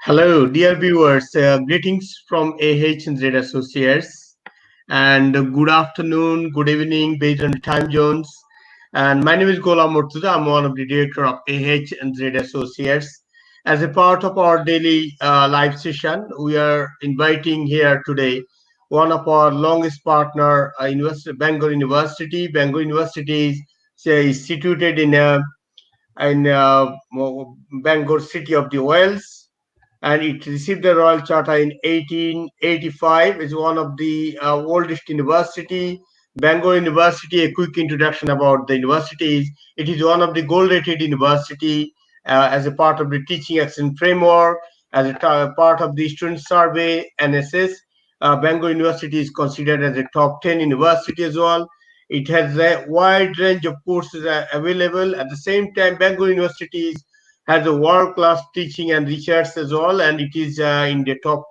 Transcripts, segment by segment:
Hello, dear viewers. Greetings from AHZ Associates, and good afternoon, good evening, based on the time zones. And my name is Golam Murtuza. I'm one of the director of AHZ Associates. As a part of our daily live session, we are inviting here today one of our longest partner, Bangor University. Bangor University is situated in Bangor city of the Wales, and it received the Royal Charter in 1885. It's one of the oldest university. Bangor University, a quick introduction about the university is it is one of the gold-rated university as a part of the Teaching Excellence Framework, as part of the Student Survey, NSS. Bangor University is considered as a top 10 university as well. It has a wide range of courses available. At the same time, Bangor University has a world-class teaching and research as well, and it is in the top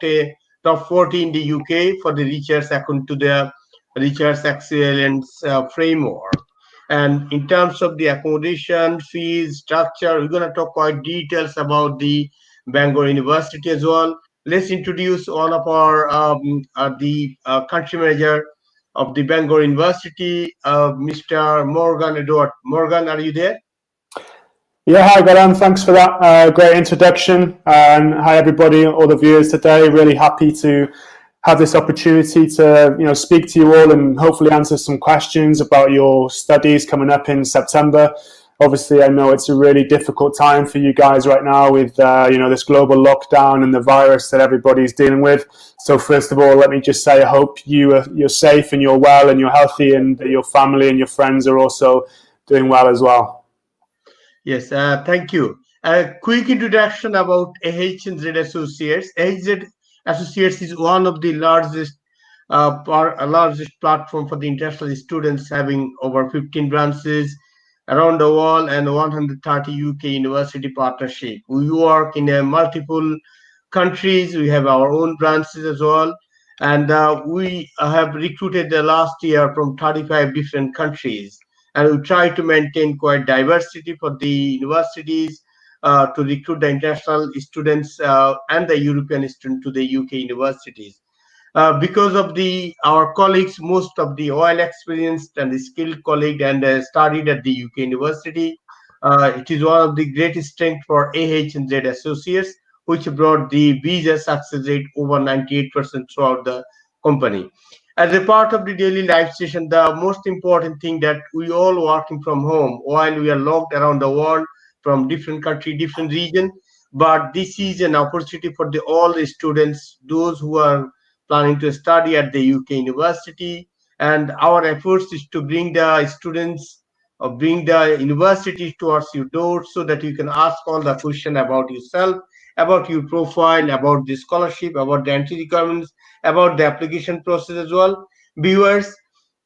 40 in the UK for the research according to the research excellence framework. And in terms of the accommodation, fees, structure, we're going to talk quite details about the Bangor University as well. Let's introduce one of our the country manager of the Bangor University, Mr. Morgan Edward. Morgan, are you there? Yeah, hi Galan, thanks for that great introduction, and hi everybody, all the viewers today. Really happy to have this opportunity to speak to you all and hopefully answer some questions about your studies coming up in September. Obviously, I know it's a really difficult time for you guys right now with this global lockdown and the virus that everybody's dealing with. So first of all, let me just say I hope you're safe and you're well and you're healthy, and your family and your friends are also doing well as well. Yes, thank you. A quick introduction about AHZ Associates. AHZ Associates is one of the largest platform for the international students, having over 15 branches around the world and 130 UK university partnership. We work in multiple countries. We have our own branches as well, and we have recruited the last year from 35 different countries. And we try to maintain quite diversity for the universities to recruit the international students and the European students to the UK universities. Because of our colleagues, most of the oil experienced and the skilled colleague and studied at the UK university, it is one of the greatest strength for AHZ Associates, which brought the visa success rate over 98% throughout the company. As a part of the daily life session, the most important thing that we all working from home while we are locked around the world from different country, different region. But this is an opportunity for all the students, those who are planning to study at the UK university. And our efforts is to bring the students or bring the university towards your door so that you can ask all the question about yourself, about your profile, about the scholarship, about the entry requirements, about the application process as well. Viewers,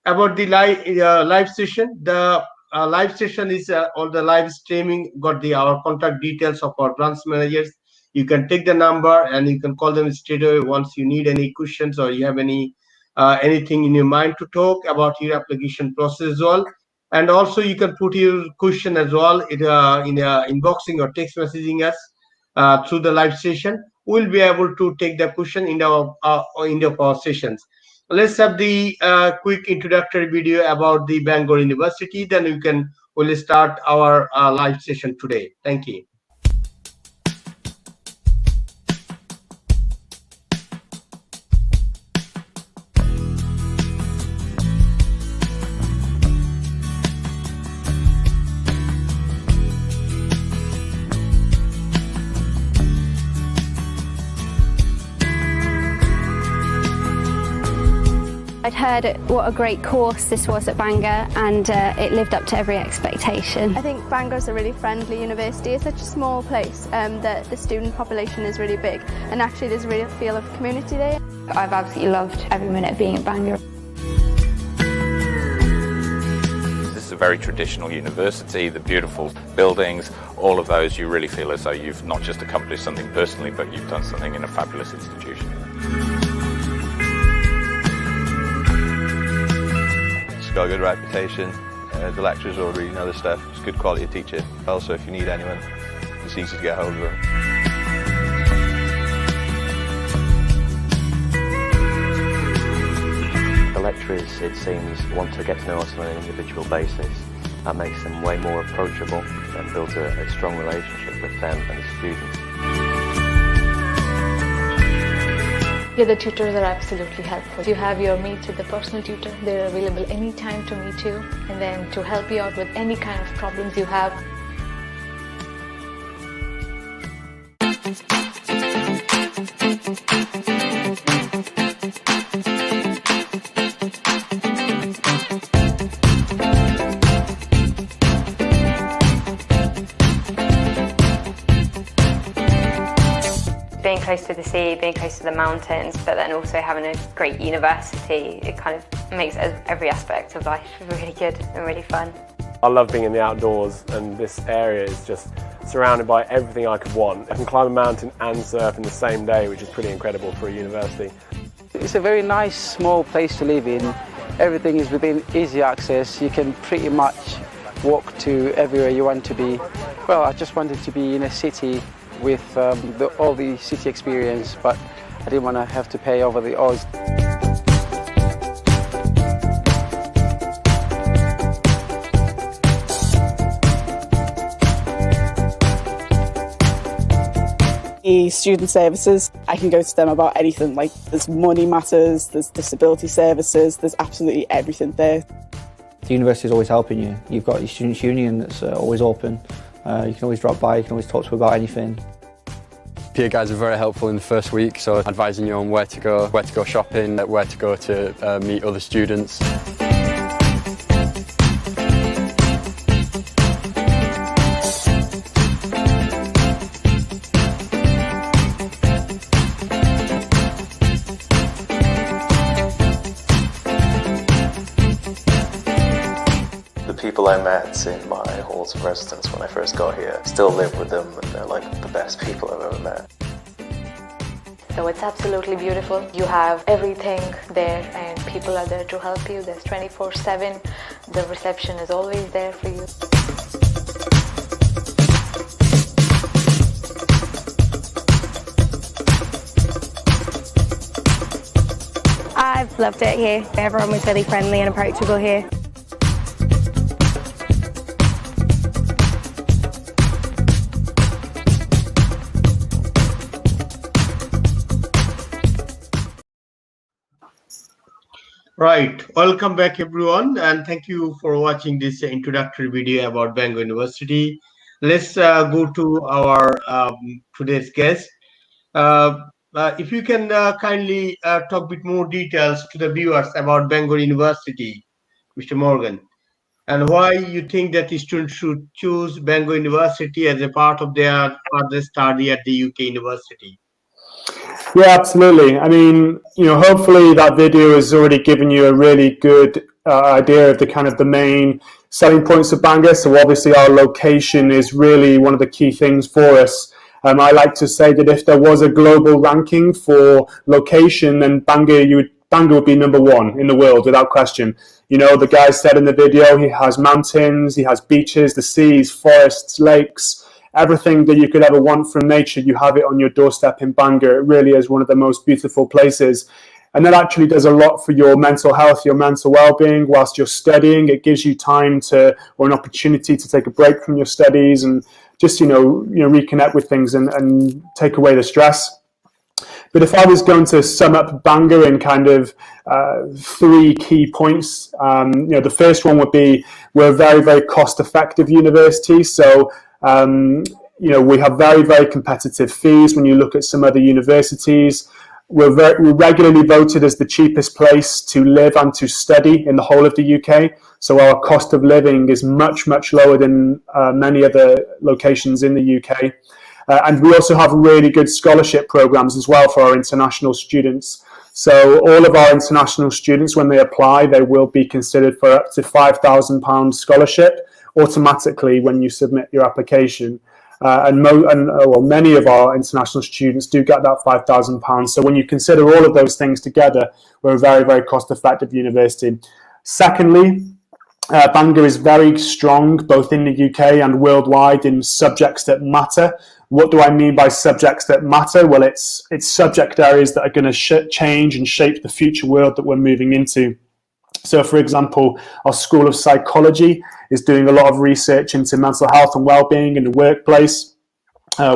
about the live session, the live session is on the live streaming, got our contact details of our branch managers. You can take the number and you can call them straight away once you need any questions or you have anything in your mind to talk about your application process as well. And also you can put your question as well in inboxing or text messaging us through the live session. We'll be able to take the question in our sessions. Let's have the quick introductory video about the Bangor University. Then we'll start our live session today. Thank you. I'd heard what a great course this was at Bangor, and it lived up to every expectation. I think Bangor's a really friendly university. It's such a small place that the student population is really big, and actually there's a real feel of community there. I've absolutely loved every minute of being at Bangor. This is a very traditional university, the beautiful buildings, all of those, you really feel as though you've not just accomplished something personally, but you've done something in a fabulous institution. It's got a good reputation, the lecturers all really know the stuff, it's good quality of teaching. Also, if you need anyone, it's easy to get hold of them. lecturers, it seems, want to get to know us on an individual basis. That makes them way more approachable and builds a strong relationship with them and the students. Yeah, the tutors are absolutely helpful. You have your meet with the personal tutor. They're available anytime to meet you and then to help you out with any kind of problems you have. Being close to the sea, being close to the mountains, but then also having a great university, it kind of makes every aspect of life really good and really fun. I love being in the outdoors, and this area is just surrounded by everything I could want. I can climb a mountain and surf in the same day, which is pretty incredible for a university. It's a very nice small place to live in. Everything is within easy access. You can pretty much walk to everywhere you want to be. Well, I just wanted to be in a city with all the city experience, but I didn't want to have to pay over the odds. The student services, I can go to them about anything. Like, there's money matters, there's disability services, there's absolutely everything there. The university is always helping you. You've got your students' union that's always open. You can always drop by, you can always talk to them about anything. PA guys are very helpful in the first week, so advising you on where to go shopping, where to go to meet other students. People I met in my halls of residence when I first got here still live with them, and they're like the best people I've ever met. So it's absolutely beautiful. You have everything there and people are there to help you. There's 24/7. The reception is always there for you. I've loved it here. Everyone was really friendly and approachable here. Right, welcome back everyone, and thank you for watching this introductory video about Bangor University. Let's go to our today's guest. If you can kindly talk a bit more details to the viewers about Bangor University, Mr. Morgan, and why you think that the students should choose Bangor University as a part of their further study at the UK university. Yeah, absolutely. I mean, hopefully that video has already given you a really good idea of the main selling points of Bangor. So obviously our location is really one of the key things for us. I like to say that if there was a global ranking for location, then Bangor would be number one in the world without question. The guy said in the video, he has mountains, he has beaches, the seas, forests, lakes. Everything that you could ever want from nature, you have it on your doorstep in Bangor. It really is one of the most beautiful places. And that actually does a lot for your mental health, your mental well-being whilst you're studying. It gives you time or an opportunity to take a break from your studies and just, reconnect with things and take away the stress. But if I was going to sum up Bangor in three key points, the first one would be we're a very, very cost-effective university. So we have very, very competitive fees when you look at some other universities. We're regularly voted as the cheapest place to live and to study in the whole of the UK. So our cost of living is much, much lower than many other locations in the UK. And we also have really good scholarship programs as well for our international students. So all of our international students, when they apply, they will be considered for up to £5,000 scholarship automatically when you submit your application. Many of our international students do get that £5,000. So when you consider all of those things together, we're a very, very cost-effective university. Secondly, Bangor is very strong both in the UK and worldwide in subjects that matter. What do I mean by subjects that matter? Well, it's subject areas that are going to change and shape the future world that we're moving into. So, for example, our School of Psychology is doing a lot of research into mental health and well-being in the workplace.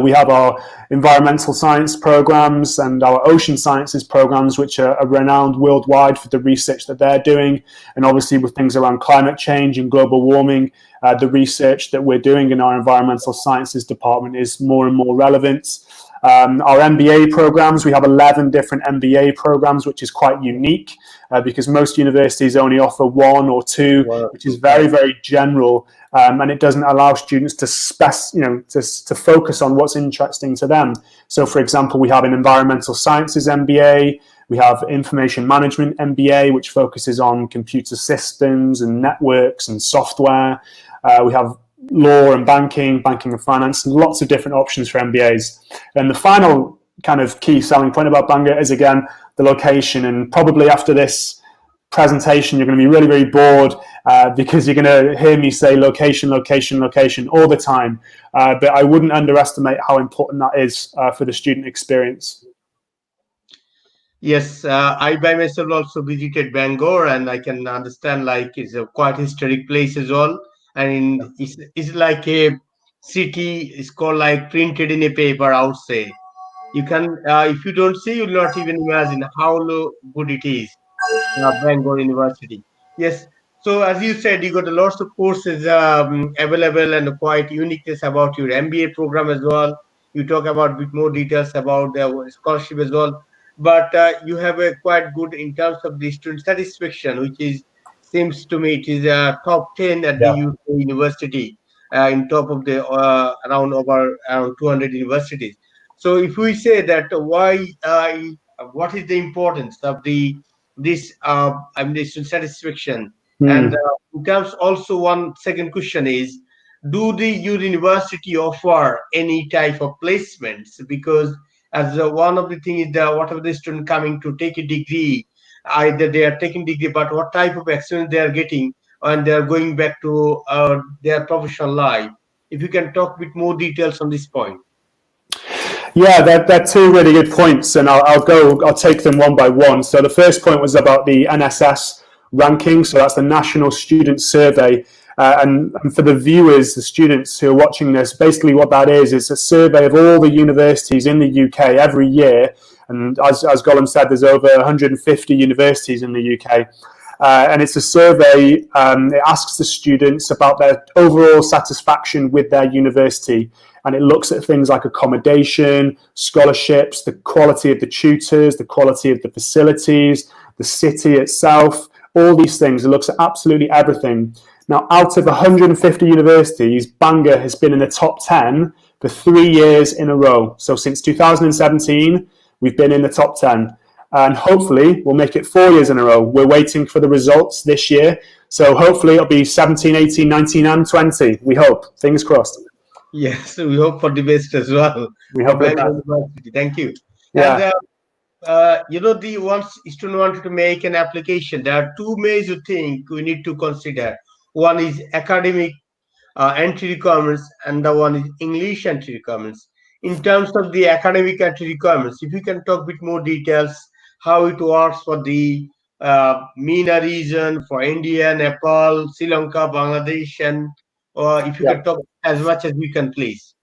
We have our environmental science programs and our ocean sciences programs, which are renowned worldwide for the research that they're doing. And obviously with things around climate change and global warming, the research that we're doing in our environmental sciences department is more and more relevant. Our MBA programs, we have 11 different MBA programs, which is quite unique because most universities only offer one or two, which is very, very general. And it doesn't allow students to focus on what's interesting to them. So, for example, we have an environmental sciences MBA, we have information management MBA, which focuses on computer systems and networks and software. We have law and banking and finance, lots of different options for MBAs. And the final kind of key selling point about Bangor is, again, the location. And probably after this presentation, you're going to be really, really bored because you're going to hear me say location, location, location all the time. But I wouldn't underestimate how important that is for the student experience. Yes, I by myself also visited Bangor, and I can understand like it's a quite historic place as well. And it's like a city. It's called like printed in a paper, I would say. You can, if you don't see, you'll not even imagine how good it is. Bangor University. Yes. So as you said, you got a lots of courses available and quite uniqueness about your MBA program as well. You talk about a bit more details about the scholarship as well. But you have a quite good in terms of the student satisfaction, which is seems to me it is top 10 at the UK university, in top of the around 200 universities. So if we say that why, what is the importance of this student satisfaction? And in terms also one second question is, do your university offer any type of placements? Because as one of the things is that whatever the student coming to take a degree, either they are taking degree, but what type of experience they are getting and they are going back to their professional life. If you can talk a bit more details on this point. Yeah, they're two really good points, and I'll take them one by one. So the first point was about the NSS ranking. So that's the National Student Survey. And for the viewers, the students who are watching this, basically what that is a survey of all the universities in the UK every year. And as Gollum said, there's over 150 universities in the UK. And it's a survey, it asks the students about their overall satisfaction with their university. And it looks at things like accommodation, scholarships, the quality of the tutors, the quality of the facilities, the city itself, all these things. It looks at absolutely everything. Now, out of 150 universities, Bangor has been in the top 10 for 3 years in a row. So since 2017, we've been in the top 10. And hopefully, we'll make it 4 years in a row. We're waiting for the results this year. So hopefully, it'll be 17, 18, 19, and 20. We hope. Fingers crossed. Yes, we hope for the best as well. We hope for that. Thank you. Yeah. And, the once student wanted to make an application, there are two major things we need to consider. One is academic entry requirements, and the one is English entry requirements. In terms of the academic entry requirements, if you can talk a bit more details, how it works for the MENA region, for India, Nepal, Sri Lanka, Bangladesh, and if you can talk as much as you can, please.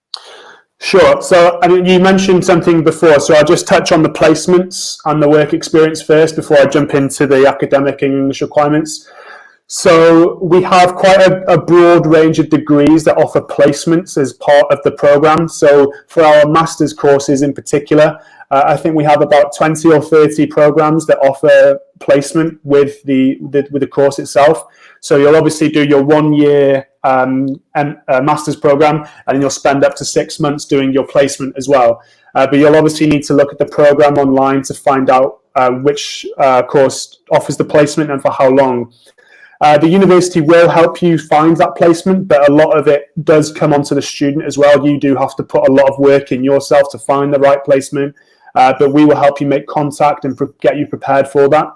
Sure. So, I mean, you mentioned something before, so I'll just touch on the placements and the work experience first before I jump into the academic and English requirements. So we have quite a broad range of degrees that offer placements as part of the program. So for our master's courses in particular, I think we have about 20 or 30 programs that offer placement with the course itself. So you'll obviously do your 1 year master's program, and then you'll spend up to 6 months doing your placement as well. But you'll obviously need to look at the program online to find out which course offers the placement and for how long. The university will help you find that placement, but a lot of it does come onto the student as well. You do have to put a lot of work in yourself to find the right placement, but we will help you make contact and get you prepared for that.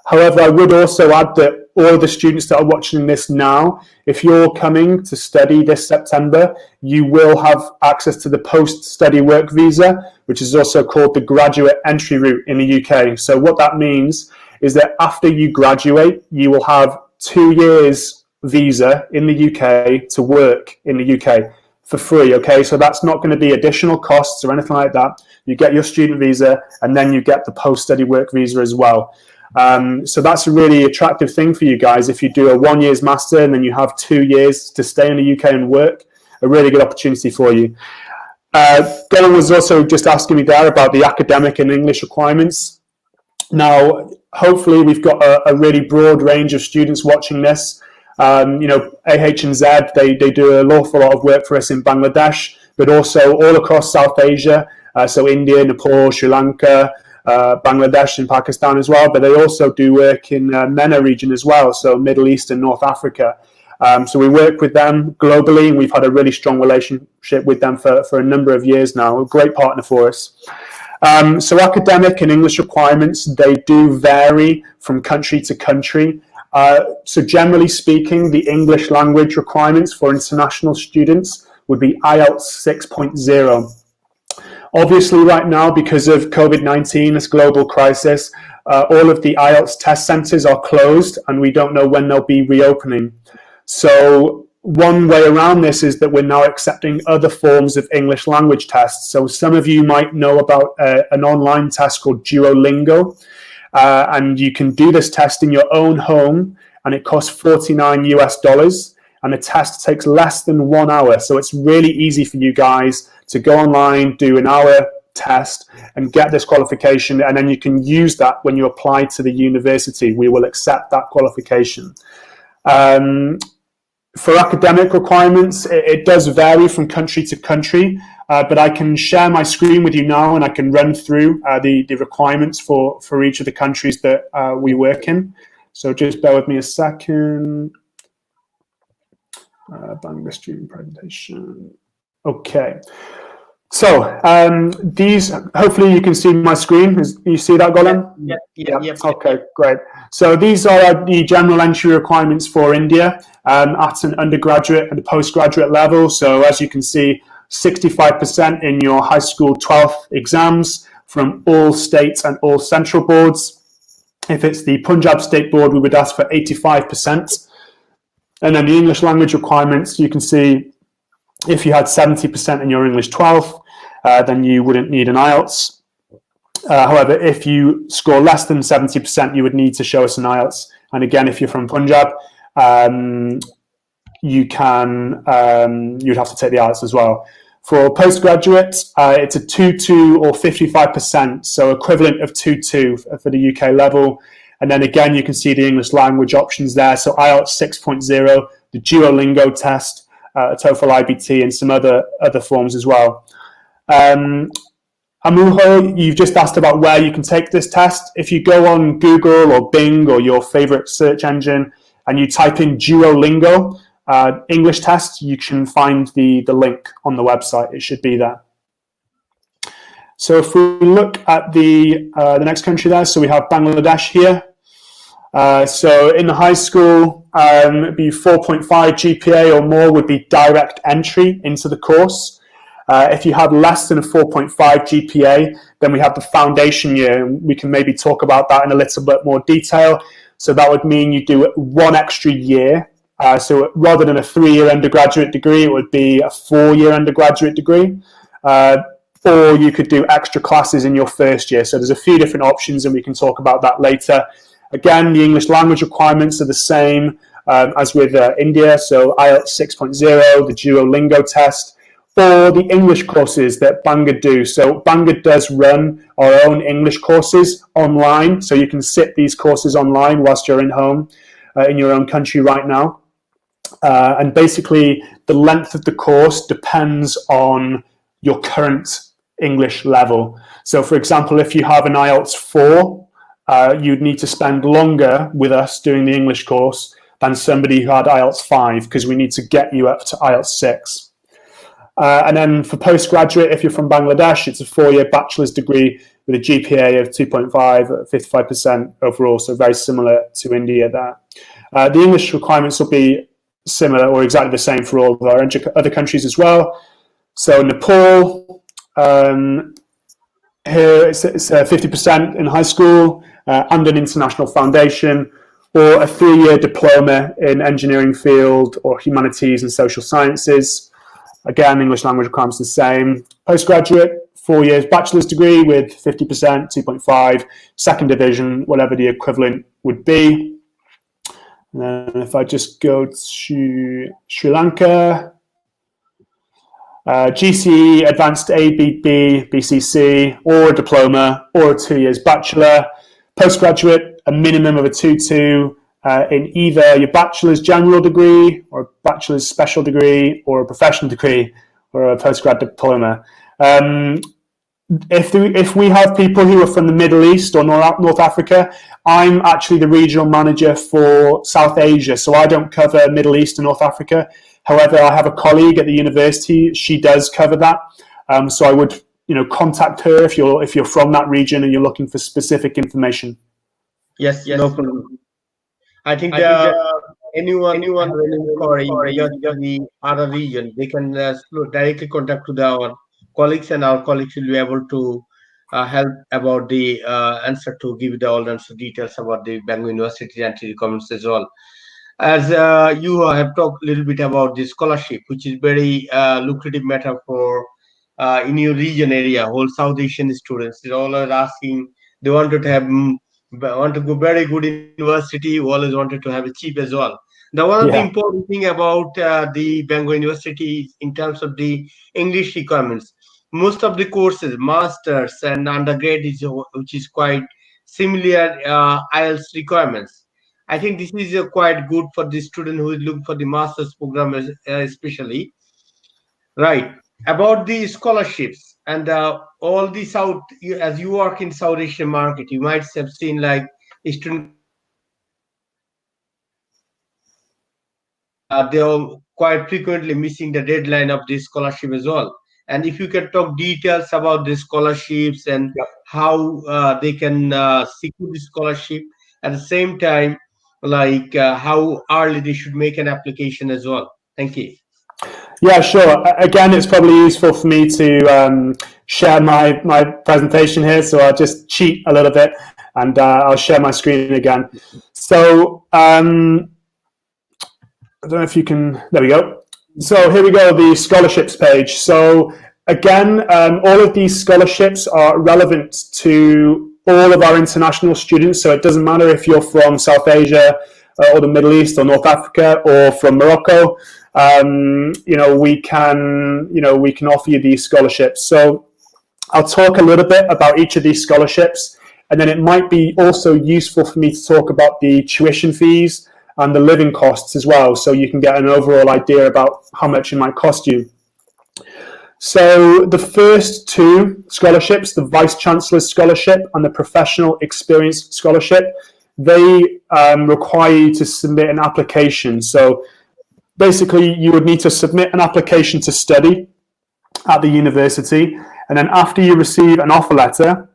However, I would also add that all the students that are watching this now, if you're coming to study this September, you will have access to the post-study work visa, which is also called the graduate entry route in the UK. So what that means is that after you graduate, you will have 2 years visa in the UK to work in the UK for free, okay? So that's not going to be additional costs or anything like that. You get your student visa, and then you get the post-study work visa as well. So that's a really attractive thing for you guys. If you do a 1 year's master and then you have 2 years to stay in the UK and work, a really good opportunity for you. Dylan was also just asking me there about the academic and English requirements. Now, hopefully we've got a really broad range of students watching this. You know, AHZ, they do an awful lot of work for us in Bangladesh, but also all across South Asia, so India, Nepal, Sri Lanka, Bangladesh and Pakistan as well, but they also do work in MENA region as well, so Middle East and North Africa. So we work with them globally, and we've had a really strong relationship with them for a number of years now. A great partner for us. So academic and English requirements, they do vary from country to country. So generally speaking, the English language requirements for international students would be IELTS 6.0. Obviously, right now, because of COVID-19, this global crisis, all of the IELTS test centres are closed, and we don't know when they'll be reopening. So one way around this is that we're now accepting other forms of English language tests. So some of you might know about an online test called Duolingo, and you can do this test in your own home, and it costs $49 US, and the test takes less than 1 hour. So it's really easy for you guys to go online, do an hour test, and get this qualification, and then you can use that when you apply to the university. We will accept that qualification. For academic requirements, it does vary from country to country, but I can share my screen with you now, and I can run through the requirements for each of the countries that we work in. So just bear with me a second. Bangor student presentation. Okay. So these, hopefully you can see my screen. You see that, Golan? Yeah. Okay, great. So these are the general entry requirements for India at an undergraduate and a postgraduate level. So as you can see, 65% in your high school 12th exams from all states and all central boards. If it's the Punjab State Board, we would ask for 85%. And then the English language requirements, you can see if you had 70% in your English 12th, then you wouldn't need an IELTS. However, if you score less than 70%, you would need to show us an IELTS. And again, if you're from Punjab, you'd have to take the IELTS as well. For postgraduate, it's a 2-2 or 55%, so equivalent of 2-2 for the UK level. And then again, you can see the English language options there. So IELTS 6.0, the Duolingo test, TOEFL IBT, and some other forms as well. Amuho, you've just asked about where you can take this test. If you go on Google or Bing or your favorite search engine and you type in Duolingo English test, you can find the link on the website. It should be there. So if we look at the next country there, so we have Bangladesh here. So in the high school, it'd be 4.5 GPA or more would be direct entry into the course. If you had less than a 4.5 GPA, then we have the foundation year. We can maybe talk about that in a little bit more detail. So that would mean you do 1 extra year. So rather than a 3-year undergraduate degree, it would be a 4-year undergraduate degree. Or you could do extra classes in your first year. So there's a few different options, and we can talk about that later. Again, the English language requirements are the same as with India. So IELTS 6.0, the Duolingo test, or the English courses that Bangor do. So Bangor does run our own English courses online. So you can sit these courses online whilst you're in home in your own country right now. And basically, the length of the course depends on your current English level. So for example, if you have an IELTS 4, you'd need to spend longer with us doing the English course than somebody who had IELTS 5, because we need to get you up to IELTS 6. And then for postgraduate, if you're from Bangladesh, it's a 4-year bachelor's degree with a GPA of 2.5, 55% overall, so very similar to India there. The English requirements will be similar or exactly the same for all of our other countries as well. So Nepal, here it's 50% in high school, and an international foundation, or a 3-year diploma in engineering field or humanities and social sciences. Again, English language requirements the same. Postgraduate, 4 years bachelor's degree with 50%, 2.5, second division, whatever the equivalent would be. And then if I just go to Sri Lanka, GCE, Advanced A, B, BCC, or a diploma, or a 2 years bachelor. Postgraduate, a minimum of a 2-2 in either your bachelor's general degree, or a bachelor's special degree, or a professional degree, or a postgrad diploma. If we have people who are from the Middle East or North Africa, I'm actually the regional manager for South Asia, so I don't cover Middle East and North Africa. However, I have a colleague at the university; she does cover that. So I would, contact her if you're from that region and you're looking for specific information. Yes, no problem. I think anyone inquiring the other region, they can directly contact to our colleagues, and our colleagues will be able to help about the answer, to give the all answer details about the Bangor University and requirements as well. As you have talked a little bit about the scholarship, which is very lucrative matter for in your region area, whole South Asian students. They're always asking, they want to go very good university, always wanted to have a cheap as well. The one of the important thing about the Bangor University in terms of the English requirements, most of the courses, masters and undergrad, which is quite similar IELTS requirements. I think this is quite good for the student who is looking for the master's program, especially. Right. About the scholarships and all the South, as you work in South Asian market, you might have seen like student. They are quite frequently missing the deadline of this scholarship as well. And if you can talk details about the scholarships and how they can secure the scholarship, at the same time, like how early they should make an application as well. Thank you. Yeah, sure. Again, it's probably useful for me to share my presentation here, so I'll just cheat a little bit and I'll share my screen again. So I don't know if you can, there we go. So here we go, the scholarships page. So again, all of these scholarships are relevant to all of our international students. So it doesn't matter if you're from South Asia or the Middle East or North Africa or from Morocco. We can offer you these scholarships. So I'll talk a little bit about each of these scholarships, and then it might be also useful for me to talk about the tuition fees and the living costs as well, so you can get an overall idea about how much it might cost you. So the first two scholarships, the Vice Chancellor's Scholarship and the Professional Experience Scholarship, they require you to submit an application. So basically, you would need to submit an application to study at the university, and then after you receive an offer letter,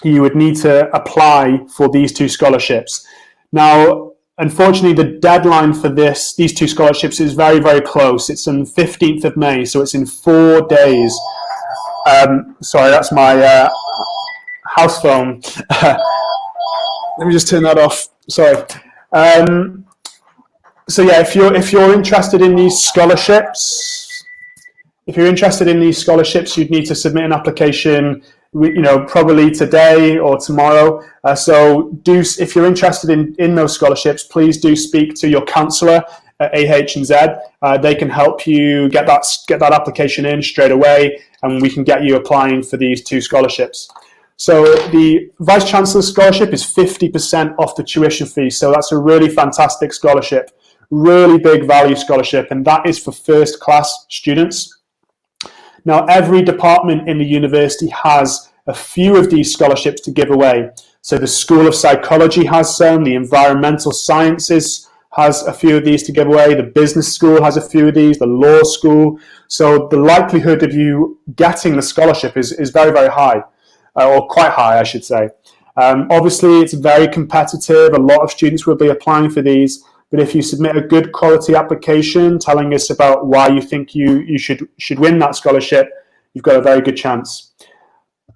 you would need to apply for these two scholarships. Now, unfortunately, the deadline for these two scholarships is very, very close. It's on 15th of May, so it's in 4 days. Sorry, that's my house phone. Let me just turn that off. Sorry. So yeah, if you're interested in these scholarships, you'd need to submit an application, probably today or tomorrow. So if you're interested in those scholarships, please do speak to your counsellor at AHZ. They can help you get that application in straight away, and we can get you applying for these two scholarships. So the Vice Chancellor's Scholarship is 50% off the tuition fee. So that's a really fantastic scholarship, really big value scholarship, and that is for first class students. Now, every department in the university has a few of these scholarships to give away. So the School of Psychology has some, the Environmental Sciences has a few of these to give away, the Business School has a few of these, the Law School. So the likelihood of you getting the scholarship is very, very high, or quite high, I should say. Obviously, it's very competitive. A lot of students will be applying for these. But if you submit a good quality application telling us about why you think you should win that scholarship, you've got a very good chance.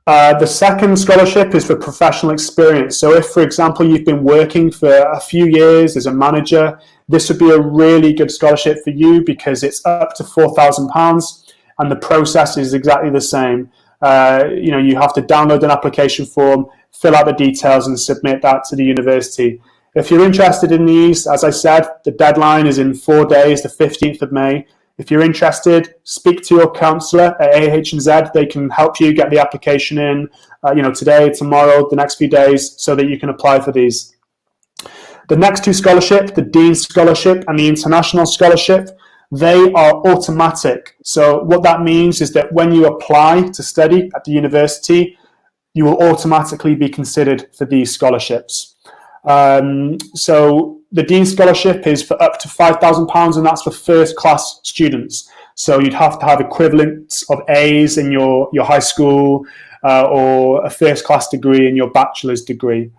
The second scholarship is for professional experience. So if, for example, you've been working for a few years as a manager, this would be a really good scholarship for you because it's up to £4,000 and the process is exactly the same. You have to download an application form, fill out the details and submit that to the university. If you're interested in these, as I said, the deadline is in 4 days, the 15th of May. If you're interested, speak to your counsellor at AHZ. They can help you get the application in, today, tomorrow, the next few days, so that you can apply for these. The next two scholarships, the Dean's Scholarship and the International Scholarship, they are automatic. So what that means is that when you apply to study at the university, you will automatically be considered for these scholarships. So the Dean's Scholarship is for up to £5,000 and that's for first class students. So you'd have to have equivalents of A's in your high school or a first class degree in your bachelor's degree.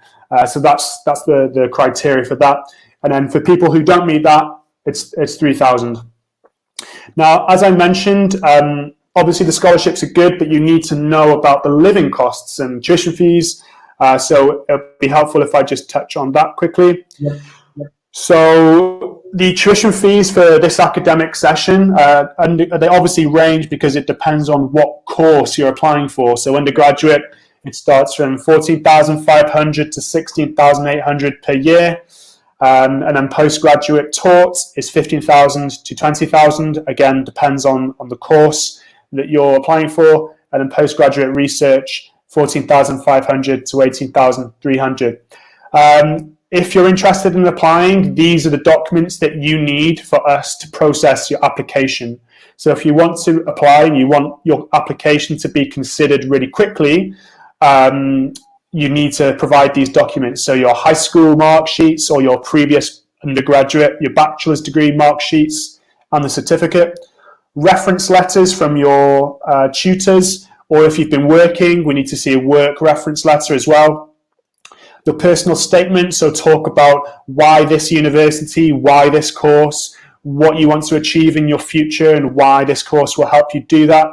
So that's the criteria for that. And then for people who don't meet that, it's £3,000. Now, as I mentioned, obviously the scholarships are good, but you need to know about the living costs and tuition fees. So it would be helpful if I just touch on that quickly. Yeah. So the tuition fees for this academic session, and they obviously range because it depends on what course you're applying for. So undergraduate, it starts from $14,500 to $16,800 per year. And then postgraduate taught is $15,000 to $20,000. Again, depends on the course that you're applying for. And then postgraduate research, $14,500 to $18,300. If you're interested in applying, these are the documents that you need for us to process your application. So if you want to apply and you want your application to be considered really quickly, you need to provide these documents. So your high school mark sheets or your previous undergraduate, your bachelor's degree mark sheets and the certificate, reference letters from your tutors, or if you've been working, we need to see a work reference letter as well. Your personal statement, so talk about why this university, why this course, what you want to achieve in your future and why this course will help you do that.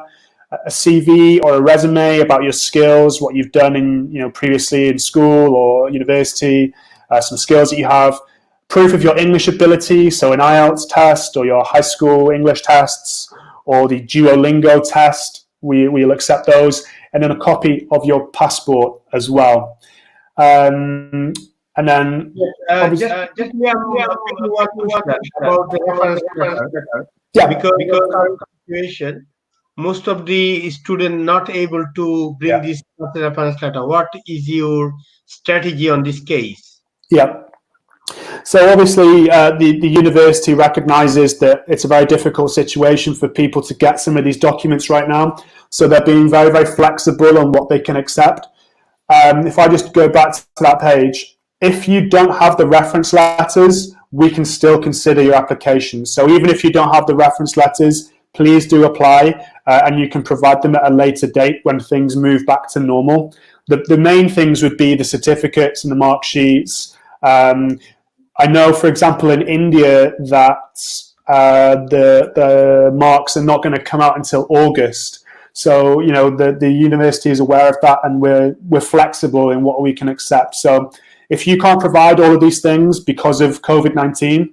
A CV or a resume about your skills, what you've done in previously in school or university, some skills that you have. Proof of your English ability, so an IELTS test or your high school English tests or the Duolingo test, we'll accept those. And then a copy of your passport as well. And then about the reference letter. Yeah, because of the situation, most of the students not able to bring this reference letter. What is your strategy on this case? Yeah. So obviously the university recognises that it's a very difficult situation for people to get some of these documents right now. So they're being very, very flexible on what they can accept. If I just go back to that page, if you don't have the reference letters, we can still consider your application. So even if you don't have the reference letters, please do apply and you can provide them at a later date when things move back to normal. The main things would be the certificates and the mark sheets. I know, for example, in India that the marks are not going to come out until August. So, the university is aware of that and we're flexible in what we can accept. So if you can't provide all of these things because of COVID-19,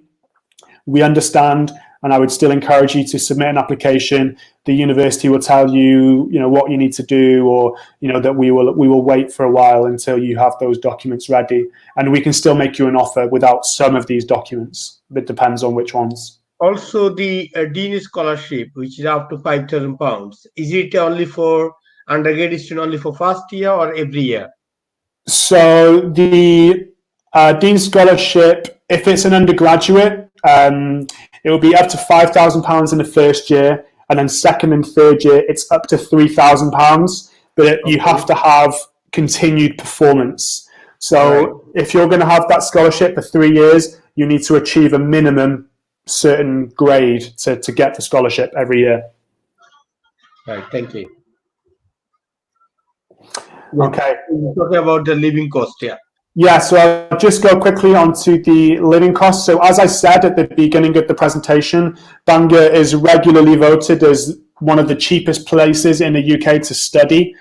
we understand, and I would still encourage you to submit an application. The university will tell you, what you need to do, or, that we will wait for a while until you have those documents ready. And we can still make you an offer without some of these documents. It depends on which ones. Also, the Dean Scholarship, which is up to £5,000, is it only for undergraduate student, only for first year or every year? So the Dean Scholarship, if it's an undergraduate, it will be up to £5,000 in the first year, and then second and third year, it's up to £3,000. But you have to have continued performance. So if you're going to have that scholarship for 3 years, you need to achieve a minimum certain grade to get the scholarship every year. Right, thank you. Okay. We're talking about the living cost here. Yeah, so I'll just go quickly onto the living costs. So as I said at the beginning of the presentation, Bangor is regularly voted as one of the cheapest places in the UK to study.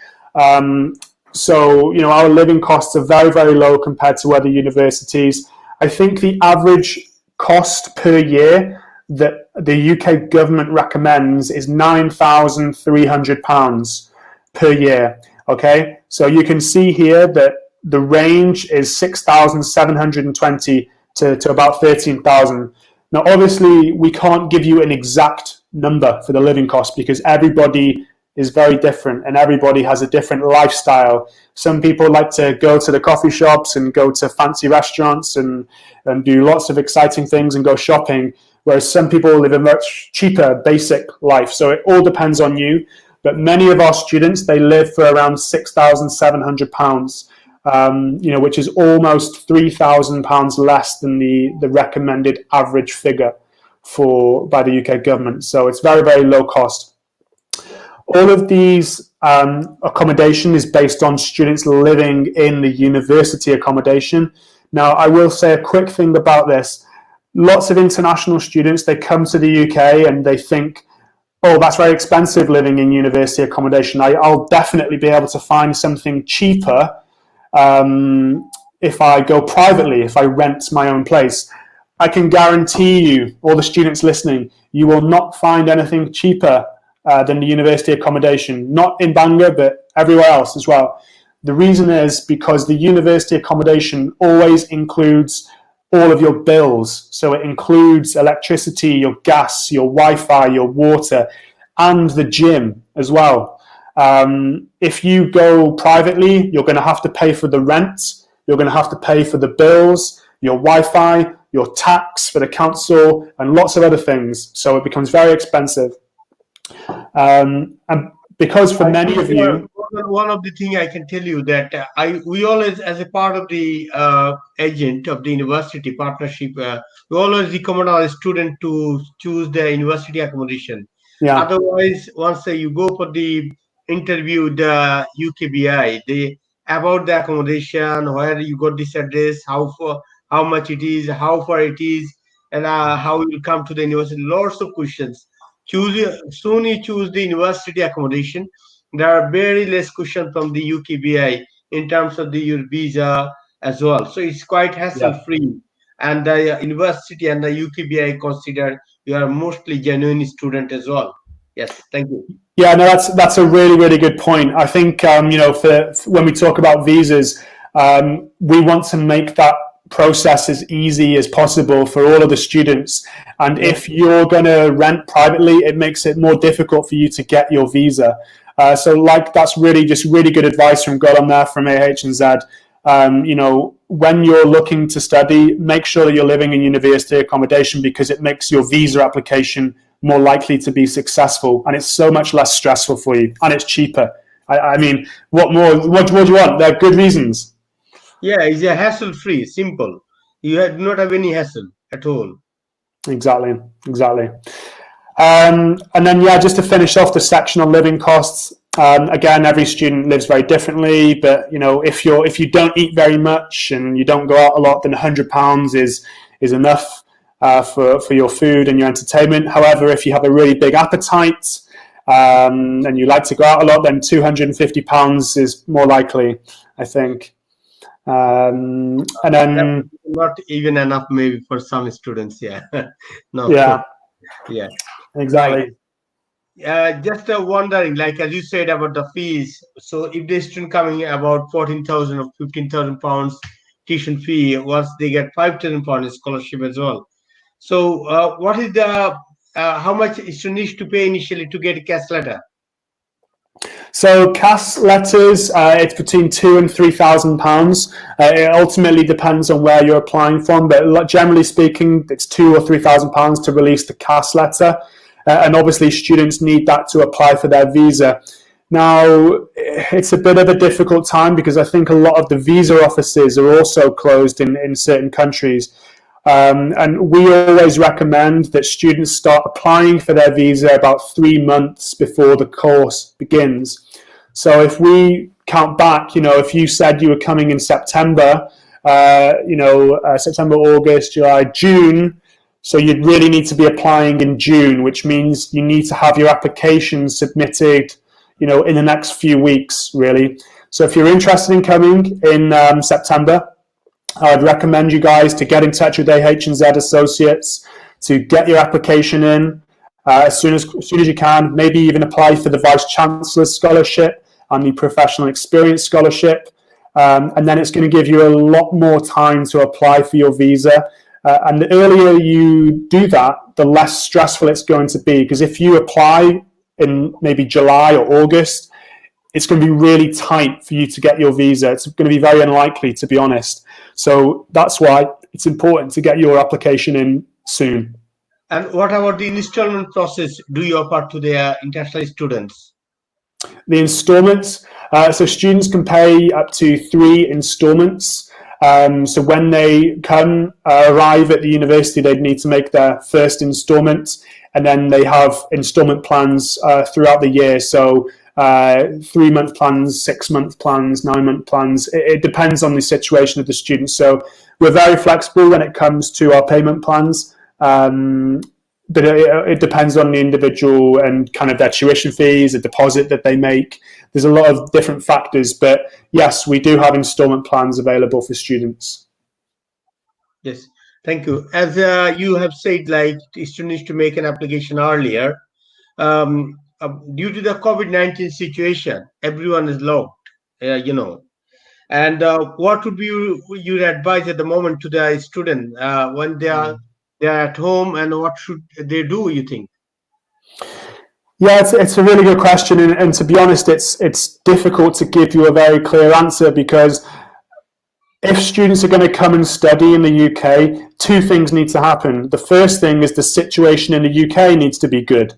So, our living costs are very, very low compared to other universities. I think the average cost per year that the UK government recommends is £9,300 per year. Okay, so you can see here that the range is 6,720 to about 13,000. Now, obviously, we can't give you an exact number for the living cost because everybody is very different and everybody has a different lifestyle. Some people like to go to the coffee shops and go to fancy restaurants and do lots of exciting things and go shopping, whereas some people live a much cheaper, basic life. So it all depends on you. But many of our students, they live for around £6,700, which is almost £3,000 less than the recommended average figure by the UK government. So it's very, very low cost. All of these accommodation is based on students living in the university accommodation. Now, I will say a quick thing about this. Lots of international students, they come to the UK and they think, oh, that's very expensive living in university accommodation. I'll definitely be able to find something cheaper if I go privately, if I rent my own place. I can guarantee you, all the students listening, you will not find anything cheaper than the university accommodation, not in Bangor, but everywhere else as well. The reason is because the university accommodation always includes all of your bills. So it includes electricity, your gas, your Wi-Fi, your water, and the gym as well. If you go privately, you're going to have to pay for the rent, you're going to have to pay for the bills, your Wi-Fi, your tax for the council, and lots of other things. So it becomes very expensive. And because for many of you, one of the things I can tell you that we always, as a part of the agent of the university partnership, we always recommend our student to choose the university accommodation. Yeah. Otherwise, once you go for the interview, the UKBI, about the accommodation, where you got this address, how much it is, how far it is, and how you will come to the university. Lots of questions. Soon you choose the university accommodation. There are very less questions from the UKBI in terms of your visa as well. So it's quite hassle-free. And the university and the UKBI consider you are mostly genuine student as well. Yes, thank you. Yeah, no, that's a really, really good point. I think for when we talk about visas, we want to make that process as easy as possible for all of the students. And if you're going to rent privately, it makes it more difficult for you to get your visa. So that's really good advice from Golan there from AHZ. When you're looking to study, make sure that you're living in university accommodation because it makes your visa application more likely to be successful, and it's so much less stressful for you, and it's cheaper. I mean, what more? What do you want? There are good reasons. Yeah, it's a hassle-free, simple. You do not have any hassle at all. Exactly. And then, just to finish off the section on living costs, again, every student lives very differently, but, if you don't eat very much and you don't go out a lot, then £100 is enough for your food and your entertainment. However, if you have a really big appetite and you like to go out a lot, then £250 is more likely, I think. And then not even enough maybe for some students. No. Yeah, exactly. Just wondering, like as you said about the fees, so if the student coming about 14,000 or 15,000 pounds tuition fee, once they get 5,000 pounds scholarship as well. So what is the how much student needs to pay initially to get a cash letter? So CAS letters, it's between £2,000 and £3,000. It ultimately depends on where you're applying from, but generally speaking, it's £2,000 or £3,000 to release the CAS letter. And obviously students need that to apply for their visa. Now, it's a bit of a difficult time because I think a lot of the visa offices are also closed in certain countries. And we always recommend that students start applying for their visa about 3 months before the course begins. So if we count back, if you said you were coming in September, September, August, July, June, so you'd really need to be applying in June, which means you need to have your application submitted, in the next few weeks, really. So if you're interested in coming in September, I'd recommend you guys to get in touch with AHZ Associates, to get your application in as soon as you can. Maybe even apply for the Vice Chancellor's Scholarship and the Professional Experience Scholarship. And then it's going to give you a lot more time to apply for your visa. And the earlier you do that, the less stressful it's going to be. Because if you apply in maybe July or August, it's going to be really tight for you to get your visa. It's going to be very unlikely, to be honest. So that's why it's important to get your application in soon. And what about the installment process do you offer to the international students? The installments, so students can pay up to 3 installments. So when they arrive at the university, they need to make their first installment, and then they have installment plans throughout the year. So 3-month plans, 6-month plans, 9-month plans. It depends on the situation of the student. So we're very flexible when it comes to our payment plans. But it depends on the individual and kind of their tuition fees, the deposit that they make. There's a lot of different factors, but yes, we do have installment plans available for students. Yes, thank you. As you have said, like students to make an application earlier, due to the COVID-19 situation, everyone is locked, And what would be your advice at the moment to the student when they are at home, and what should they do, you think? Yeah, it's a really good question, and to be honest, it's difficult to give you a very clear answer, because if students are going to come and study in the UK, 2 things need to happen. The first thing is the situation in the UK needs to be good.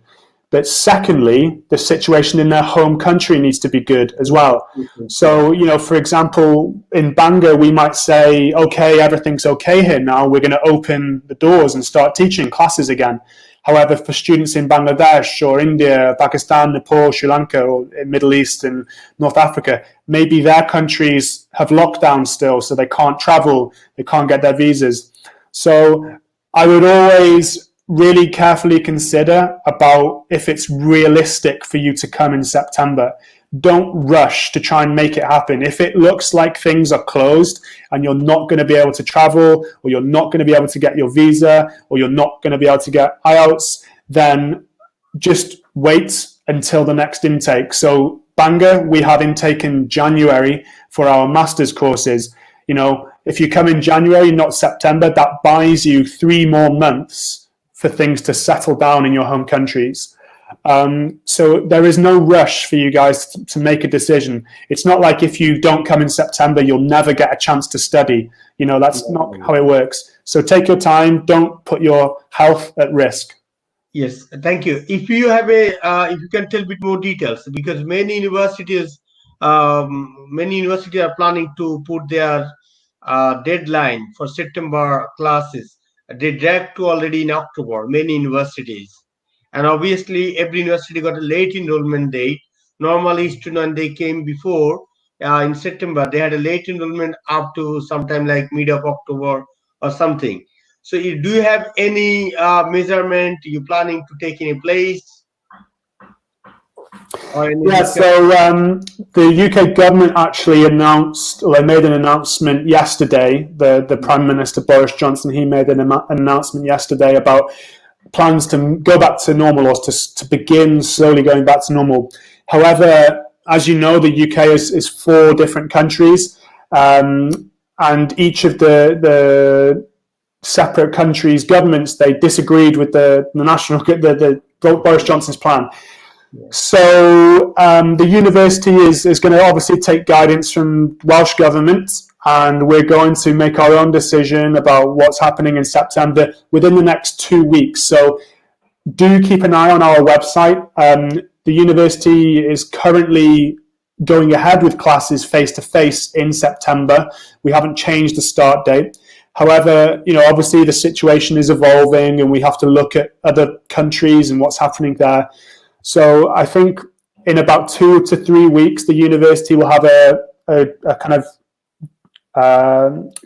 But secondly, the situation in their home country needs to be good as well. Mm-hmm. So, for example, in Bangor, we might say, okay, everything's okay here now. We're going to open the doors and start teaching classes again. However, for students in Bangladesh or India, Pakistan, Nepal, Sri Lanka, or Middle East and North Africa, maybe their countries have lockdown still, so they can't travel, they can't get their visas. So I would always really carefully consider about if it's realistic for you to come in September. Don't rush to try and make it happen. If it looks like things are closed and you're not going to be able to travel, or you're not going to be able to get your visa, or you're not going to be able to get IELTS, then just wait until the next intake. So Bangor, we have intake in January for our master's courses. If you come in January, not September, that buys you 3 more months for things to settle down in your home countries. So there is no rush for you guys to make a decision. It's not like if you don't come in September, you'll never get a chance to study. That's not how it works. So take your time. Don't put your health at risk. Yes, thank you. If you have if you can tell a bit more details, because many universities are planning to put their deadline for September classes. They dragged to already in October, many universities. And obviously, every university got a late enrollment date. Normally, students, when they came before, in September, they had a late enrollment up to sometime like mid of October or something. So do you have any measurement you planning to take in place? Yeah, so the UK government actually announced, or they made an announcement yesterday, the Prime Minister Boris Johnson, he made an announcement yesterday about plans to go back to normal, or to begin slowly going back to normal. However, as you know, the UK is 4 different countries, and each of the separate countries' governments, they disagreed with the Boris Johnson's plan. So the university is going to obviously take guidance from Welsh government, and we're going to make our own decision about what's happening in September within the next 2 weeks. So do keep an eye on our website. The university is currently going ahead with classes face-to-face in September. We haven't changed the start date. However, obviously the situation is evolving, and we have to look at other countries and what's happening there. So I think in about 2 to 3 weeks, the university will have a kind of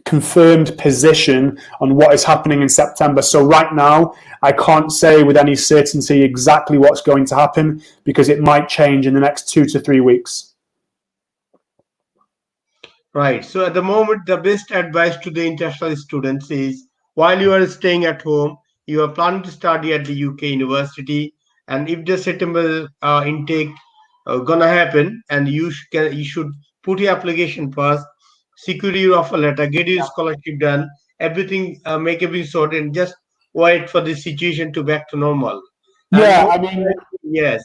confirmed position on what is happening in September. So right now, I can't say with any certainty exactly what's going to happen because it might change in the next 2 to 3 weeks. Right. So at the moment, the best advice to the international students is while you are staying at home, you are planning to study at the UK university, and if the September intake gonna happen, and you should put your application first, secure your offer letter, get your scholarship done, everything, make everything sorted, and just wait for the situation to back to normal. Yeah, I mean, yes.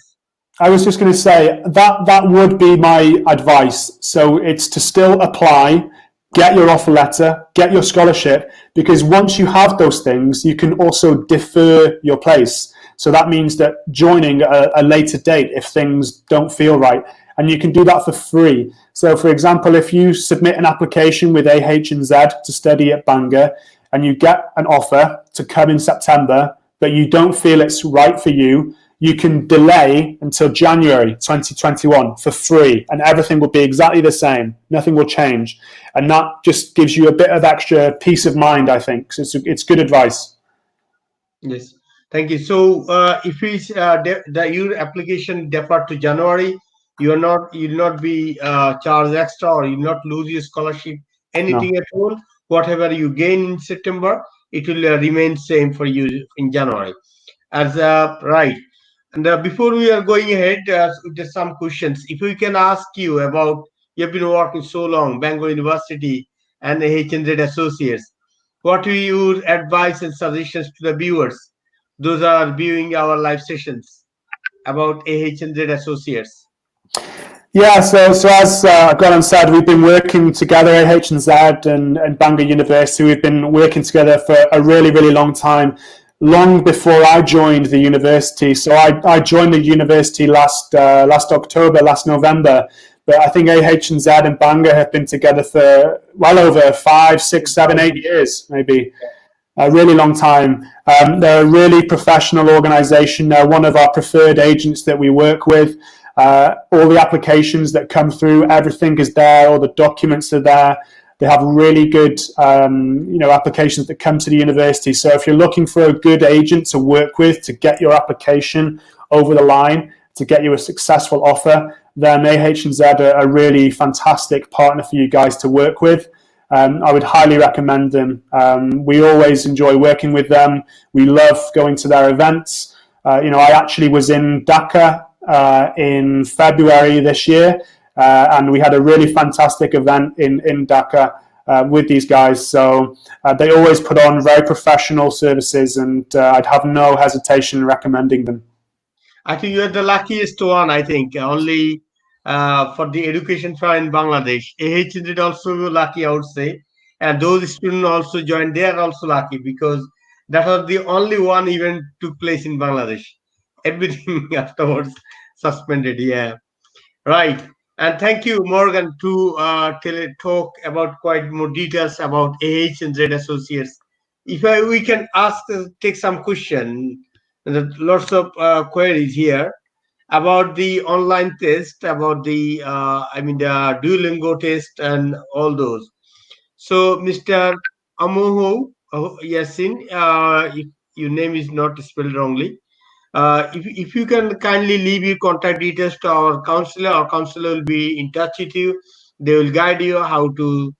I was just going to say that would be my advice. So it's to still apply, get your offer letter, get your scholarship, because once you have those things, you can also defer your place. So that means that joining a later date if things don't feel right, and you can do that for free. So for example, if you submit an application with AHZ to study at Bangor and you get an offer to come in September, but you don't feel it's right for you, you can delay until January 2021 for free, and everything will be exactly the same. Nothing will change. And that just gives you a bit of extra peace of mind, I think. So it's good advice. Yes, thank you. So if it's your application deferred to January, you'll not be charged extra, or you'll not lose your scholarship, anything at all. Whatever you gain in September, it will remain same for you in January. As right. And before we are going ahead, there's some questions. If we can ask you about, you've been working so long, Bangor University and AHZ Associates. What are your advice and suggestions to the viewers? Those are viewing our live sessions about AHZ Associates. Yeah, so as Galan said, we've been working together, AHZ and Bangor University. We've been working together for a really, really long time. Long before I joined the university. So I joined the university last October, last November. But I think AHZ and Bangor have been together for well over 5, 6, 7, 8 years, maybe. A really long time. They're a really professional organisation. They're one of our preferred agents that we work with. All the applications that come through, everything is there. All the documents are there. They have really good, applications that come to the university. So if you're looking for a good agent to work with to get your application over the line, to get you a successful offer, then AHZ are a really fantastic partner for you guys to work with. I would highly recommend them. We always enjoy working with them. We love going to their events. I actually was in Dhaka in February this year. And we had a really fantastic event in Dhaka with these guys. So they always put on very professional services, and I'd have no hesitation in recommending them. I think you're the luckiest one, I think, only for the education fair in Bangladesh. AHZ is also lucky, I would say. And those students also joined, they are also lucky because that was the only one event took place in Bangladesh. Everything afterwards suspended, yeah. Right. And thank you, Morgan, to talk about quite more details about AHZ Associates. If we can take some question, lots of queries here about the online test, about the the Duolingo test and all those. So, Mr. Amoho Yasin, if your name is not spelled wrongly. If you can kindly leave your contact details to our counselor will be in touch with you. They will guide you how to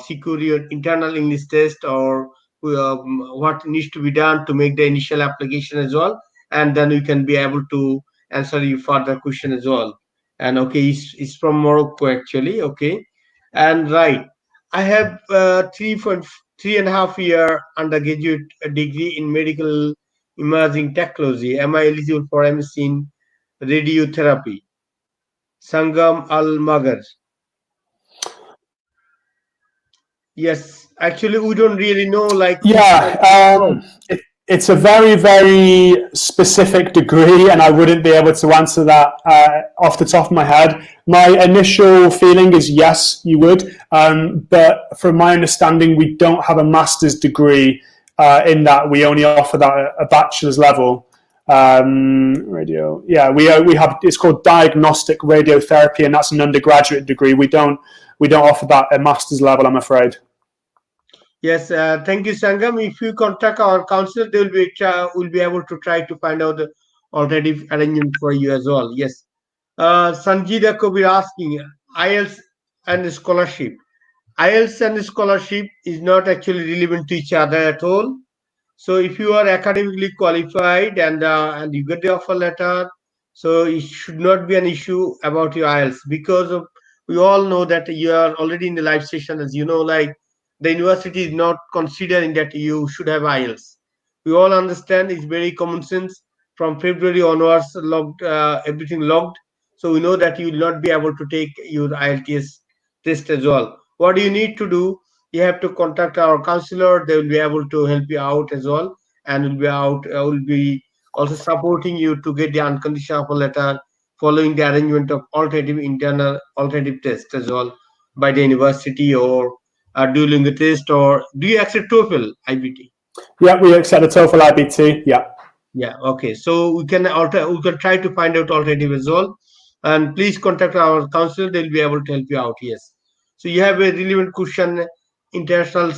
secure your internal English test, or what needs to be done to make the initial application as well. And then we can be able to answer you further question as well. And okay, it's from Morocco actually. Okay, and right, I have 3.5 year undergraduate degree in medical imaging technology. Am I eligible for MS in radiotherapy? Sangam Al Magar. Yes, actually, we don't really know. It's a very, very specific degree, and I wouldn't be able to answer that off the top of my head. My initial feeling is yes, you would, but from my understanding, we don't have a master's degree in that. We only offer that at a bachelor's level. Radio. Yeah, we have. It's called diagnostic radiotherapy, and that's an undergraduate degree. We don't offer that at master's level, I'm afraid. Yes, thank you, Sangam. If you contact our counselor, they will be able to try to find out the alternative arrangement for you as well. Yes. Sanjida Kabir asking IELTS and scholarship. IELTS and scholarship is not actually relevant to each other at all. So if you are academically qualified and you get the offer letter, so it should not be an issue about your IELTS, because we all know that you are already in the live session, as you know, like the university is not considering that you should have IELTS. We all understand it's very common sense. From February onwards, everything logged. So we know that you will not be able to take your IELTS test as well. What do you need to do? You have to contact our counselor. They will be able to help you out as well, and will be also supporting you to get the unconditional offer letter following the arrangement of alternative test as well by the university, or during the test. Or do you accept TOEFL IBT? Yeah, we accept the TOEFL IBT. Yeah. Yeah. Okay. So we can try to find out alternative as well, and please contact our counselor. They'll be able to help you out. Yes. So you have a relevant question. International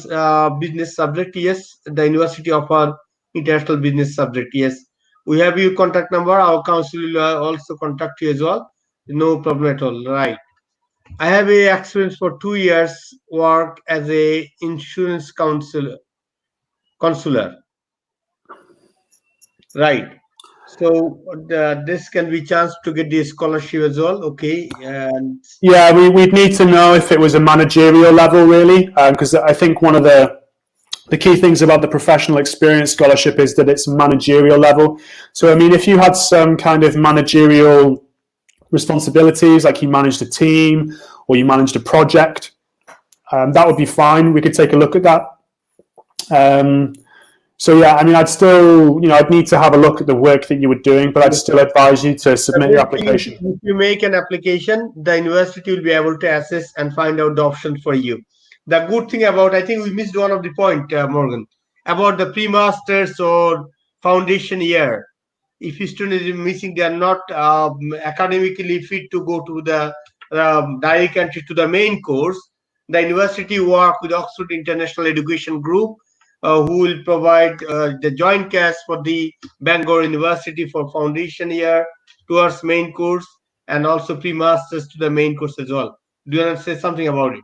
business subject. Yes, the university offer international business subject. Yes, we have your contact number. Our counselor will also contact you as well. No problem at all. Right. I have a experience for 2 years work as a insurance consular. Right. So this can be chance to get the scholarship as well. Okay. And yeah, we'd need to know if it was a managerial level, really, because I think one of the key things about the professional experience scholarship is that it's managerial level. So, I mean, if you had some kind of managerial responsibilities, like you managed a team or you managed a project, that would be fine. We could take a look at that. So yeah, I mean, I'd need to have a look at the work that you were doing, but I'd still advise you to submit your application. If you make an application, the university will be able to assess and find out the options for you. The good thing about, I think we missed one of the point, Morgan, about the pre-masters or foundation year. If a student is missing, they are not academically fit to go to the direct entry to the main course. The university work with Oxford International Education Group, who will provide the joint cash for the Bangor University for foundation year towards main course, and also pre-masters to the main course as well. Do you want to say something about it?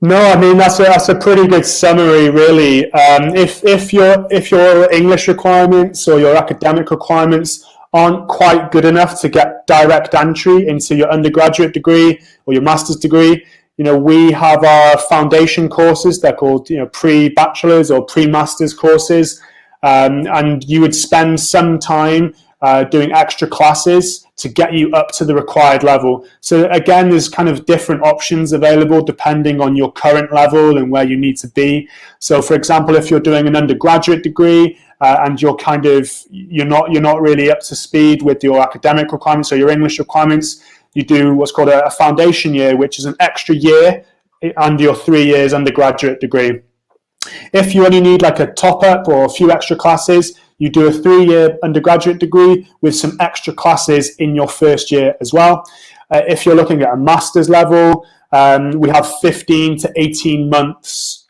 No, I mean that's a pretty good summary, really. If your English requirements or your academic requirements aren't quite good enough to get direct entry into your undergraduate degree or your master's degree, we have our foundation courses. They're called, pre-bachelor's or pre-master's courses, and you would spend some time doing extra classes to get you up to the required level. So again, there's kind of different options available depending on your current level and where you need to be. So, for example, if you're doing an undergraduate degree and you're not really up to speed with your academic requirements or your English requirements, you do what's called a foundation year, which is an extra year and your 3 years undergraduate degree. If you only need like a top-up or a few extra classes, you do a 3-year undergraduate degree with some extra classes in your first year as well. If you're looking at a master's level, we have 15 to 18 months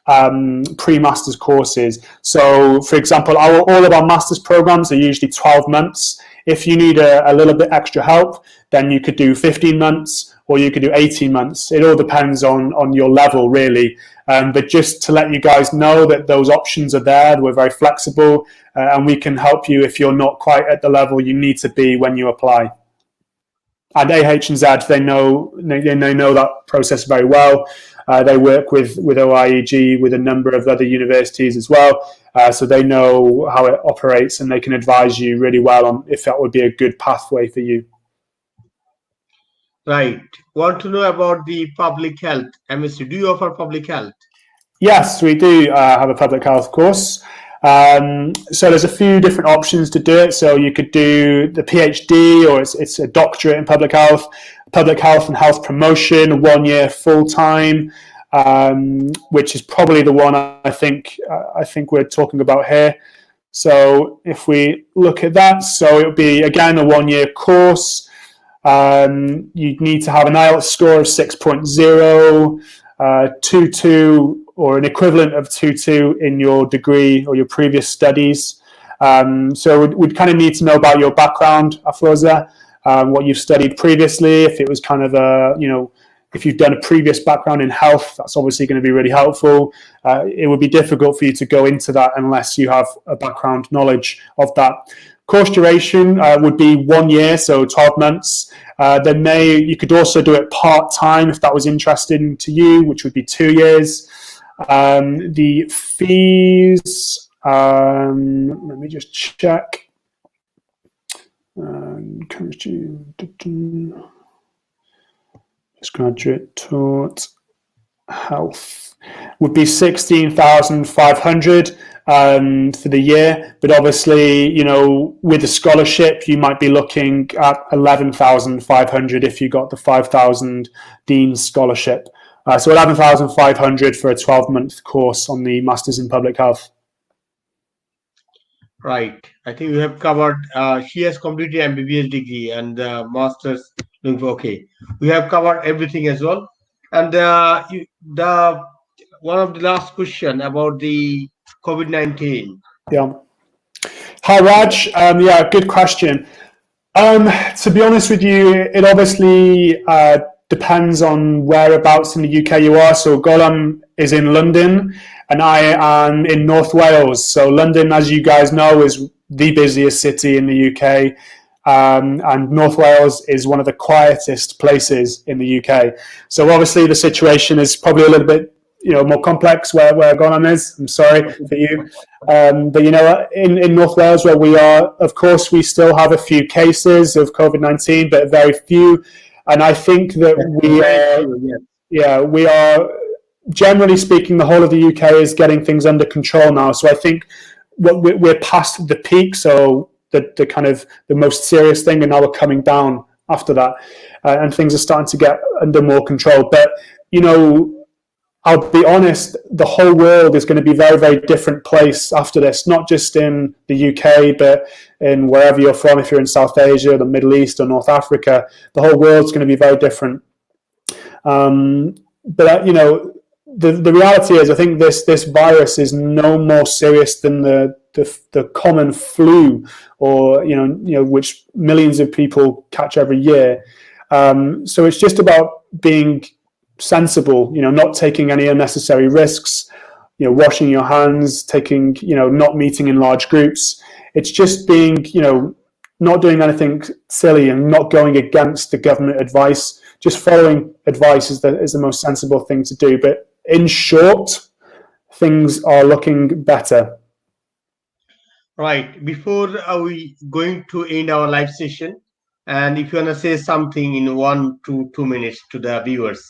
pre-master's courses. So, for example, all of our master's programs are usually 12 months. If you need a little bit extra help, then you could do 15 months or you could do 18 months. It all depends on your level, really. But just to let you guys know that those options are there, we're very flexible, and we can help you if you're not quite at the level you need to be when you apply. And AHZ, they know that process very well. They work with OIEG, with a number of other universities as well. So they know how it operates, and they can advise you really well on if that would be a good pathway for you. Right. Want to know about the public health? MSc, do you offer public health? Yes, we do have a public health course. So there's a few different options to do it. So you could do the PhD, or it's a doctorate in public health and health promotion, 1 year full time, which is probably the one I think we're talking about here. So if we look at that, so it would be, again, a 1-year course. You'd need to have an IELTS score of 6.0, 2.2 or an equivalent of 2.2 in your degree or your previous studies. So we'd kind of need to know about your background, Afroza, what you've studied previously. If it was kind of a, if you've done a previous background in health, that's obviously going to be really helpful. It would be difficult for you to go into that unless you have a background knowledge of that. Course duration would be 1 year, so 12 months. You could also do it part-time if that was interesting to you, which would be 2 years. The fees, let me just check. Graduate taught health would be 16,500 for the year, but obviously, with a scholarship, you might be looking at 11,500 if you got the 5,000 Dean scholarship. So 11,500 for a 12-month course on the Masters in Public Health. Right. I think we have covered. She has completed MBBS degree and Masters. Okay, we have covered everything as well. And one of the last question about the COVID-19. Yeah. Hi, Raj. Yeah, good question. To be honest with you, it obviously depends on whereabouts in the UK you are. So Golam is in London and I am in North Wales. So London, as you guys know, is the busiest city in the UK. And North Wales is one of the quietest places in the UK. So obviously the situation is probably a little bit, more complex where Golam is. I'm sorry for you. But in North Wales where we are, of course, we still have a few cases of COVID-19, but very few. And I think that we are, generally speaking, the whole of the UK is getting things under control now. So I think we're past the peak. So the kind of the most serious thing, and now we're coming down after that, and things are starting to get under more control. But I'll be honest, the whole world is going to be a very, very different place after this, not just in the UK, but in wherever you're from. If you're in South Asia, the Middle East, or North Africa, the whole world's going to be very different. But the reality is, I think this virus is no more serious than the common flu, or which millions of people catch every year. So it's just about being sensible, not taking any unnecessary risks, washing your hands, not meeting in large groups. It's just being, not doing anything silly and not going against the government advice. Just following advice is the most sensible thing to do. But in short, things are looking better. Right. Before we going to end our live session, and if you want to say something in 1 to 2 minutes to the viewers.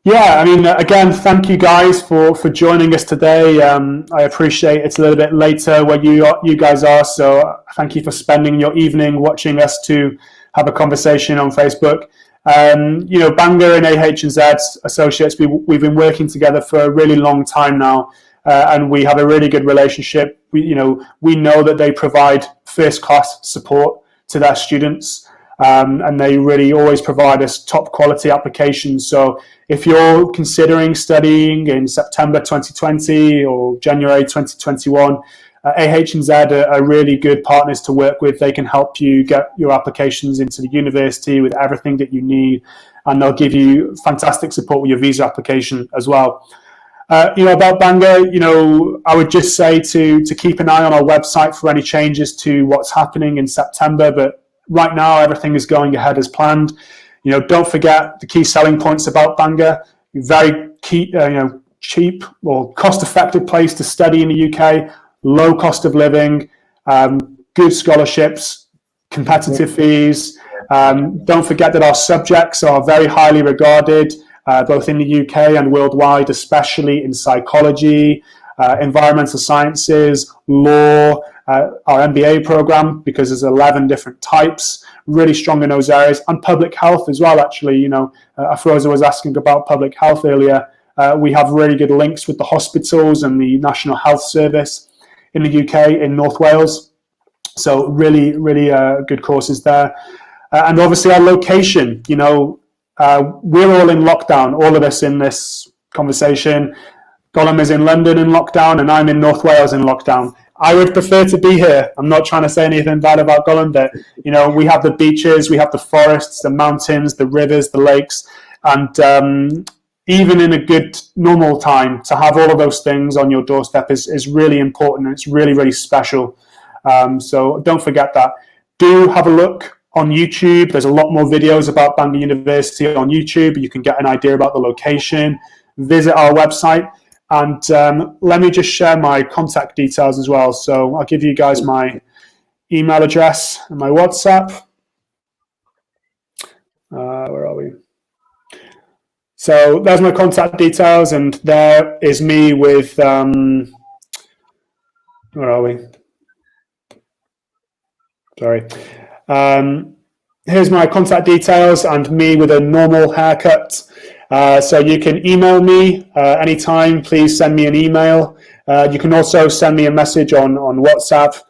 Yeah, I mean, again, thank you guys for joining us today. I appreciate it's a little bit later where you guys are, so thank you for spending your evening watching us to have a conversation on Facebook. Bangor and AHZ Associates, we've been working together for a really long time now, and we have a really good relationship. We know that they provide first-class support to their students, and they really always provide us top quality applications. So if you're considering studying in September 2020 or January 2021, AHZ are really good partners to work with. They can help you get your applications into the university with everything that you need, and they'll give you fantastic support with your visa application as well. About Bangor, I would just say to keep an eye on our website for any changes to what's happening in September. But right now, everything is going ahead as planned. Don't forget the key selling points about Bangor. Very key, cheap or cost-effective place to study in the UK. Low cost of living, good scholarships, competitive fees. Don't forget that our subjects are very highly regarded, both in the UK and worldwide, especially in psychology, environmental sciences, law, our MBA program, because there's 11 different types, really strong in those areas, and public health as well, actually. Afroza was asking about public health earlier. We have really good links with the hospitals and the National Health Service. in the UK in North Wales. So really, really good courses there. And obviously our location, you know, we're all in lockdown, all of us in this conversation. Gollum is in London in lockdown, and I'm in North Wales in lockdown. I would prefer to be here. I'm not trying to say anything bad about Gollum, but you know, we have the beaches, we have the forests, the mountains, the rivers, the lakes, and even in a good normal time, to have all of those things on your doorstep is really important. It's really, really special. So don't forget that. Do have a look on YouTube. There's a lot more videos about Bangor University on YouTube. You can get an idea about the location. Visit our website. And let me just share my contact details as well. So I'll give you guys my email address and my WhatsApp. Where are we? So there's my contact details, and there is me with, where are we? Sorry. Here's my contact details and me with a normal haircut. So you can email me anytime. Please send me an email. You can also send me a message on WhatsApp.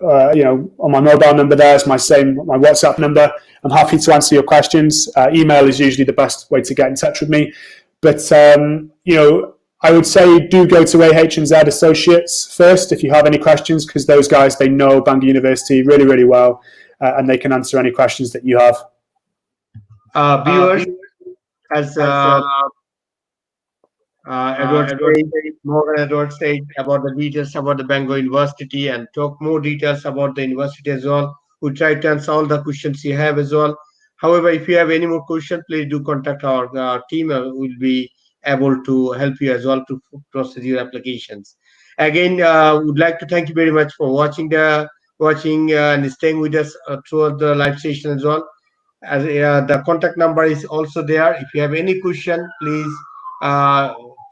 You know, on my mobile number there is my WhatsApp number. I'm happy to answer your questions. Email is usually the best way to get in touch with me. But you know, I would say do go to AHZ Associates first if you have any questions, because those guys, they know Bangor University really, really well, and they can answer any questions that you have. Viewers, as Morgan Edward said about the details about the Bangor University, and talk more details about the university as well. We'll try to answer all the questions you have as well. However, if you have any more questions, please do contact our team. We'll be able to help you as well to process your applications. Again, would like to thank you very much for watching and staying with us throughout the live session as well. As the contact number is also there. If you have any question, please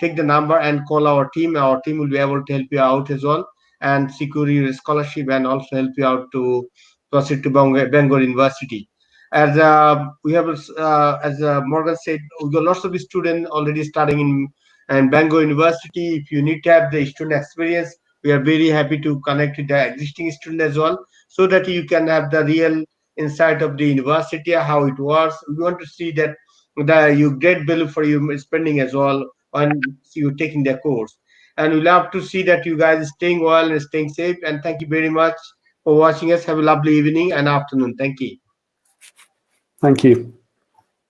take the number and call our team. Our team will be able to help you out as well and secure your scholarship, and also help you out to proceed to Bangor University. As we have, as Morgan said, we got lots of students already starting in Bangor University. If you need to have the student experience, we are very happy to connect with the existing student as well, so that you can have the real insight of the university, how it works. We want to see that you get value for your spending as well when you're taking the course. And we love to see that you guys staying well and staying safe. And thank you very much for watching us. Have a lovely evening and afternoon. Thank you. Thank you.